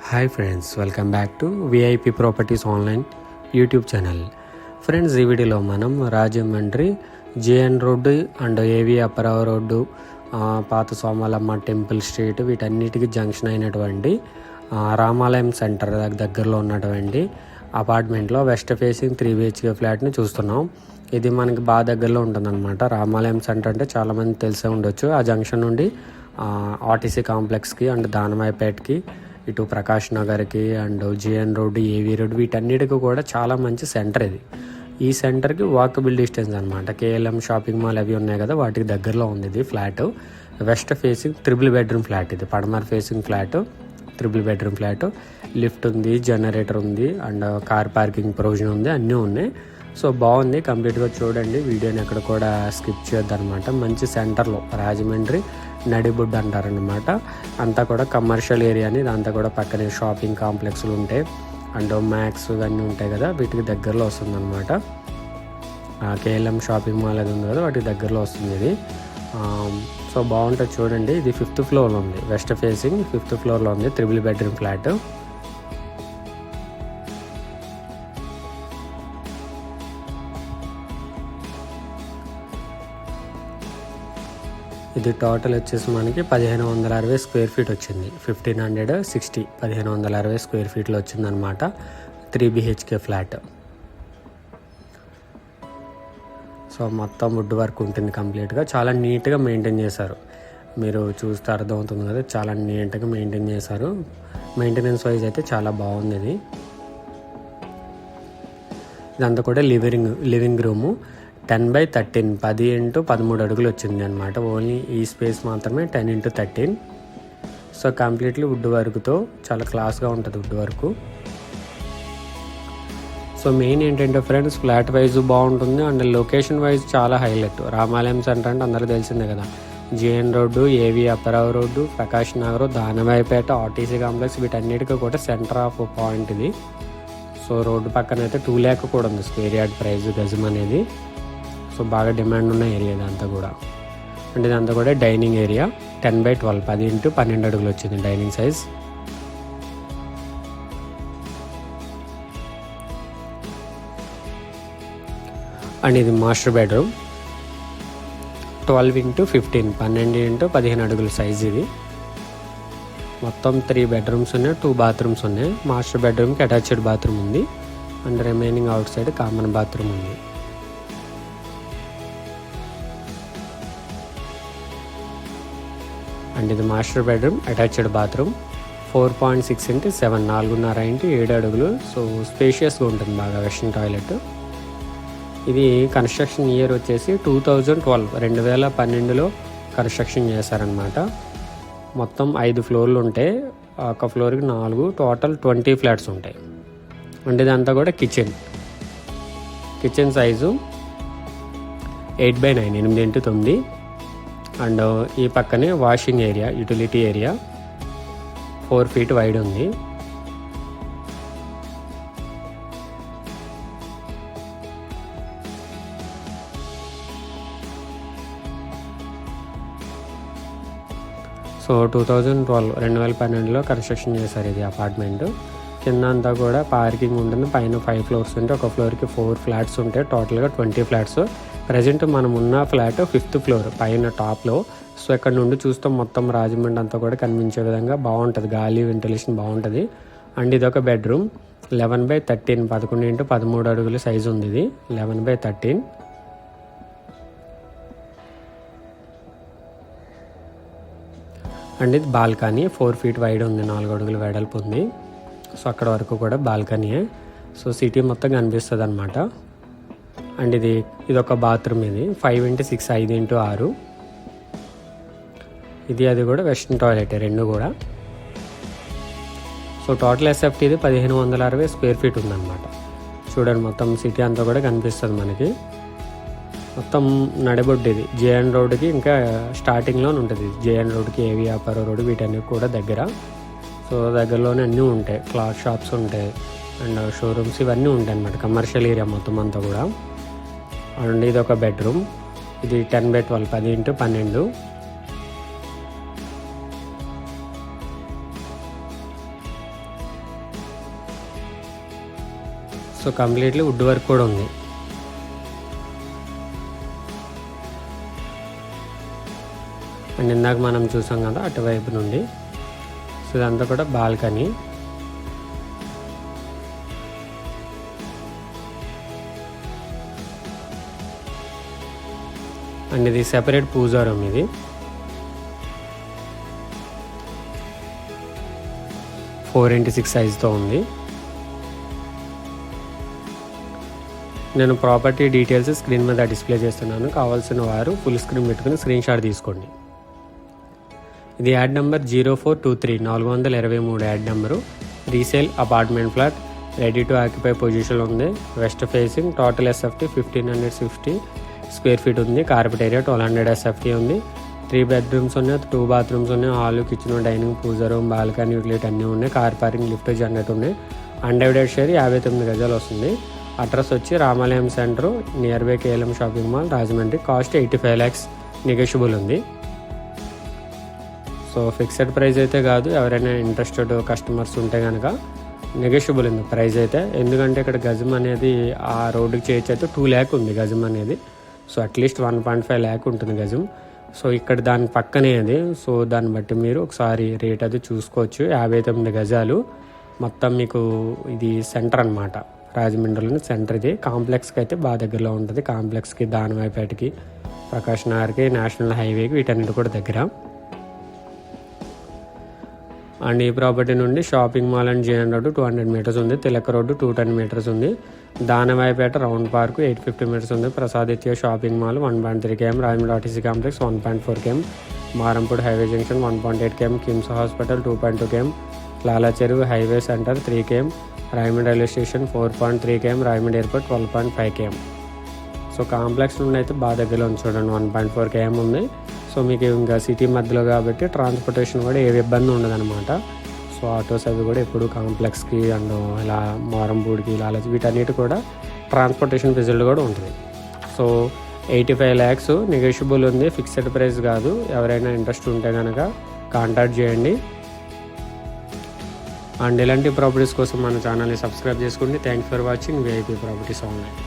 Hi friends, welcome back to VIP properties online YouTube channel. Friends, ఈ వీడియోలో మనం Rajahmundry JN road and ఏవి Apparao road, పాత సోమాలమ్మ టెంపుల్ స్ట్రీట్ వీటన్నిటికీ జంక్షన్ అయినటువంటి రామాలయం సెంటర్ దగ్గరలో ఉన్నటువంటి అపార్ట్మెంట్లో వెస్ట్ ఫేసింగ్ 3 BHK ఫ్లాట్ని చూస్తున్నాం. ఇది మనకి బాగా దగ్గరలో ఉంటుందన్నమాట. రామాలయం సెంటర్ అంటే చాలామంది తెలిసే ఉండొచ్చు. ఆ జంక్షన్ నుండి ఆర్టీసీ కాంప్లెక్స్కి అండ్ దానవాయిపేటకి, ఇటు ప్రకాష్ నగర్కి అండ్ జేఎన్ రోడ్డు, ఏవి రోడ్డు వీటన్నిటికీ కూడా చాలా మంచి సెంటర్ ఇది. ఈ సెంటర్కి వాకబుల్ డిస్టెన్స్ అనమాట. కేఎల్ఎం షాపింగ్ మాల్ అవి ఉన్నాయి కదా, వాటికి దగ్గరలో ఉంది ఇది flat. West facing 3 bedroom flat ఇది. పడమర facing flat, 3 bedroom flat. Lift ఉంది, జనరేటర్ ఉంది అండ్ కార్ పార్కింగ్ ప్రొవిజన్ ఉంది, అన్నీ ఉన్నాయి. సో బాగుంది, కంప్లీట్గా చూడండి. వీడియోని ఎక్కడ కూడా స్కిప్ చేయొద్దనమాట. మంచి సెంటర్లో, రాజమండ్రి నడిబుడ్ అంటారనమాట. అంతా కూడా కమర్షియల్ ఏరియాని, దాంతో కూడా పక్కనే షాపింగ్ కాంప్లెక్స్లు ఉంటాయి అండ్ మ్యాక్స్ ఇవన్నీ ఉంటాయి కదా, వీటికి దగ్గరలో వస్తుందన్నమాట. కేఎల్ఎం షాపింగ్ మాల్ అది ఉంది కదా, వాటికి దగ్గరలో వస్తుంది ఇది. సో బాగుంటుంది చూడండి. ఇది 5th ఫ్లోర్లో ఉంది, వెస్ట్ ఫేసింగ్ 5th ఫ్లోర్లో ఉంది, 3 బెడ్రూమ్ ఫ్లాట్. ఇది టోటల్ వచ్చేసి మనకి 1560 స్క్వేర్ ఫీట్ వచ్చింది. 1560 1560 స్క్వేర్ ఫీట్లో వచ్చిందనమాట. 3 BHK ఫ్లాట్. సో మొత్తం వుడ్ వర్క్ ఉంటుంది కంప్లీట్గా. చాలా నీట్గా మెయింటైన్ చేశారు. మీరు చూస్తే అర్థమవుతుంది కదా, చాలా నీట్గా మెయింటైన్ చేశారు. మెయింటెనెన్స్ వైజ్ అయితే చాలా బాగుంది ఇది. ఇదంతా కూడా లివింగ్ రూము. 10x13 10 x 13 అడుగులు వచ్చింది అనమాట. ఓన్లీ ఈ స్పేస్ మాత్రమే 10 x 13. సో కంప్లీట్లీ వుడ్ వర్క్తో చాలా క్లాస్గా ఉంటుంది వుడ్ వర్క్. సో మెయిన్ ఏంటంటే ఫ్రెండ్స్, ఫ్లాట్ వైజ్ బాగుంటుంది అండ్ లొకేషన్ వైజ్ చాలా హైలైట్. రామాలయం సెంటర్ అంటే అందరూ తెలిసిందే కదా. జేఎన్ రోడ్డు, ఏవి Apparao road, Prakash Nagar, Danavaipeta, RTC complex వీటన్నిటికీ కూడా సెంటర్ ఆఫ్ పాయింట్ ఇది. సో రోడ్డు పక్కన అయితే 2 lakh కూడా ఉంది స్క్వేర్ యార్డ్ ప్రైస్, గజం అనేది. సో బాగా డిమాండ్ ఉన్న ఏరియా ఇదంతా కూడా. అంటే ఇదంతా కూడా డైనింగ్ ఏరియా. 10x12 10 x 12 అడుగులు వచ్చింది డైనింగ్ సైజ్. అండ్ ఇది మాస్టర్ బెడ్రూమ్. 12 x 15 12 x 15 అడుగుల సైజ్ ఇది. మొత్తం 3 బెడ్రూమ్స్ ఉన్నాయి, 2 బాత్రూమ్స్ ఉన్నాయి. మాస్టర్ బెడ్రూమ్కి అటాచ్డ్ బాత్రూమ్ ఉంది and remaining out side common bathroom ఉంది. అండ్ ఇది master bedroom, attached bathroom. 4.6 x 7 4.5 x 7 అడుగులు. సో స్పేషియస్గా ఉంటుంది బాగా. Western toilet. ఇది కన్స్ట్రక్షన్ ఇయర్ వచ్చేసి 2012 2012లో కన్స్ట్రక్షన్ చేశారనమాట. మొత్తం 5 ఫ్లోర్లు ఉంటాయి. ఒక ఫ్లోర్కి 4, టోటల్ 20 ఫ్లాట్స్ ఉంటాయి. అంటే ఇదంతా కూడా kitchen size 8x9 8 x 9. And ఈ పక్కనే washing area, utility area 4 feet wide ఉంది. సో 2012లో కన్స్ట్రక్షన్ చేశారు ఇది అపార్ట్మెంట్. కింద అంతా కూడా పార్కింగ్ ఉంటుంది. పైన 5 floors ఉంటాయి. ఒక ఫ్లోర్కి 4 ఫ్లాట్స్ ఉంటాయి. టోటల్గా 20 ఫ్లాట్స్. ప్రజెంట్ మనం ఉన్న ఫ్లాట్ 5th ఫ్లోర్ పైన టాప్లో. సో ఇక్కడ నుండి చూస్తే మొత్తం రాజమండ్రి అంతా కూడా కనిపించే విధంగా బాగుంటుంది. గాలి, వెంటిలేషన్ బాగుంటుంది. అండ్ ఇదొక బెడ్రూమ్. 11x13 11 x 13 అడుగుల సైజు ఉంది ఇది. 11x13. అండ్ ఇది బాల్కనీ. 4 feet వైడ్ ఉంది, 4 అడుగుల వెడల్పు ఉంది. సో అక్కడ వరకు కూడా బాల్కనీయే. సో సిటీ మొత్తం కనిపిస్తుంది అనమాట. అండ్ ఇది ఒక బాత్రూమ్. ఇది 5 x 6 5 x 6. ఇది అది కూడా వెస్ట్రన్ టాయిలెట్, రెండు కూడా. సో టోటల్ ఎస్ఎఫ్టీ ఇది 1560 స్క్వేర్ ఫీట్ ఉందన్నమాట. చూడండి, మొత్తం సిటీ అంతా కూడా కనిపిస్తుంది మనకి. మొత్తం నడిబొడ్డు ఇది. జేఎన్ రోడ్డుకి ఇంకా స్టార్టింగ్లో ఉంటుంది. జేఎన్ రోడ్డుకి, ఏవి అప్పారావు రోడ్డు వీటన్నీ కూడా దగ్గర. సో దగ్గరలోనే అన్నీ ఉంటాయి. క్లాత్ షాప్స్ ఉంటాయి అండ్ షోరూమ్స్ ఇవన్నీ ఉంటాయి అన్నమాట. కమర్షియల్ ఏరియా మొత్తం అంతా కూడా. అండ్ ఇది ఒక బెడ్రూమ్. ఇది 10x12 10 x 12. So completely wood work కూడా ఉంది. అండ్ ఇందాక మనం చూసాం కదా అటువైపు నుండి. సో ఇదంతా కూడా బాల్కనీ. అండ్ ఇది సెపరేట్ పూజా రూమ్. ఇది 4x6 సైజ్తో ఉంది. నేను ప్రాపర్టీ డీటెయిల్స్ స్క్రీన్ మీద డిస్ప్లే చేస్తున్నాను. కావాల్సిన వారు ఫుల్ స్క్రీన్ పెట్టుకుని స్క్రీన్ షాట్ తీసుకోండి. ఇది ad number 0423 423 ad number. Resale apartment flat, ready to occupy position ఉంది. West facing, total SFT 1560 square feet ఉంది. కార్పెట్ ఏరియా 1200 ఎస్ఎఫ్టీ ఉంది. 3 బెడ్రూమ్స్ ఉన్నాయి, 2 బాత్రూమ్స్ ఉన్నాయి. Hall, kitchen, dining, pooja room, balcony, utility అన్నీ ఉన్నాయి. కార్ పార్కింగ్, లిఫ్ట్, జనరేటర్ ఉన్నాయి. Undivided share 59 గజాలు వస్తుంది. అడ్రస్ వచ్చి రామాలయం centre, near by KLM shopping mall, Rajahmundry. Cost 85 lakhs negotiable ఉంది. సో ఫిక్స్డ్ ప్రైస్ అయితే కాదు. ఎవరైనా ఇంట్రెస్టెడ్ కస్టమర్స్ ఉంటే కనుక నెగోషియబుల్ ఉంది ప్రైస్ అయితే. ఎందుకంటే ఇక్కడ గజం అనేది ఆ రోడ్డుకి చేయొచ్చు అయితే 2 lakh ఉంది గజం అనేది. సో అట్లీస్ట్ 1.5 lakh ఉంటుంది గజం. సో ఇక్కడ దాని పక్కనే అది. సో దాన్ని బట్టి మీరు ఒకసారి రేట్ అది చూసుకోవచ్చు. 59 గజాలు మొత్తం మీకు. ఇది సెంటర్ అనమాట, రాజమండ్రిలోని సెంటర్. ఇది కాంప్లెక్స్కి అయితే బాగా దగ్గరలో ఉంటుంది. కాంప్లెక్స్కి, దానవాయిపేటకి, ప్రకాష్ నగర్కి, నేషనల్ హైవేకి, వీటన్నిటి కూడా దగ్గర. అండ్ ఈ ప్రాపర్టీ నుండి shopping mall and JN road 200 meters ఉంది. తిలక్ రోడ్డు 210 meters ఉంది. దానవాయిపేట రౌండ్ పార్క్ 850 meters ఉంది. Prasaditya shopping mall 1.3 km, Rajahmundry RTC complex 1.4 km, Marampudi highway junction 1.8 km, KIMS hospital 2.2 km, లాలా చెరువు highway centre 3 km, Rajahmundry railway station 4.3 km, Rajahmundry airport 12.5 km. So complex నుండి అయితే బాగా దగ్గరలో ఉంది చూడండి, 1.4 km ఉంది. సో మీకు ఇంకా సిటీ మధ్యలో కాబట్టి ట్రాన్స్పోర్టేషన్ కూడా ఏ ఇబ్బంది ఉండదన్నమాట. సో ఆటోస్ అవి కూడా ఎప్పుడు కాంప్లెక్స్కి అండ్ ఇలా మారంపూడికి లాలా వీటన్నిటి కూడా ట్రాన్స్పోర్టేషన్ ఫెసిలిటీ కూడా ఉంటుంది. సో 85 lakhs నెగోషియబుల్ ఉంది, ఫిక్స్డ్ ప్రైస్ కాదు. ఎవరైనా ఇంట్రెస్ట్ ఉంటే కనుక కాంటాక్ట్ చేయండి. అండ్ ఇలాంటి ప్రాపర్టీస్ కోసం మన ఛానల్ని సబ్స్క్రైబ్ చేసుకోండి. Thank for watching VIP properties online.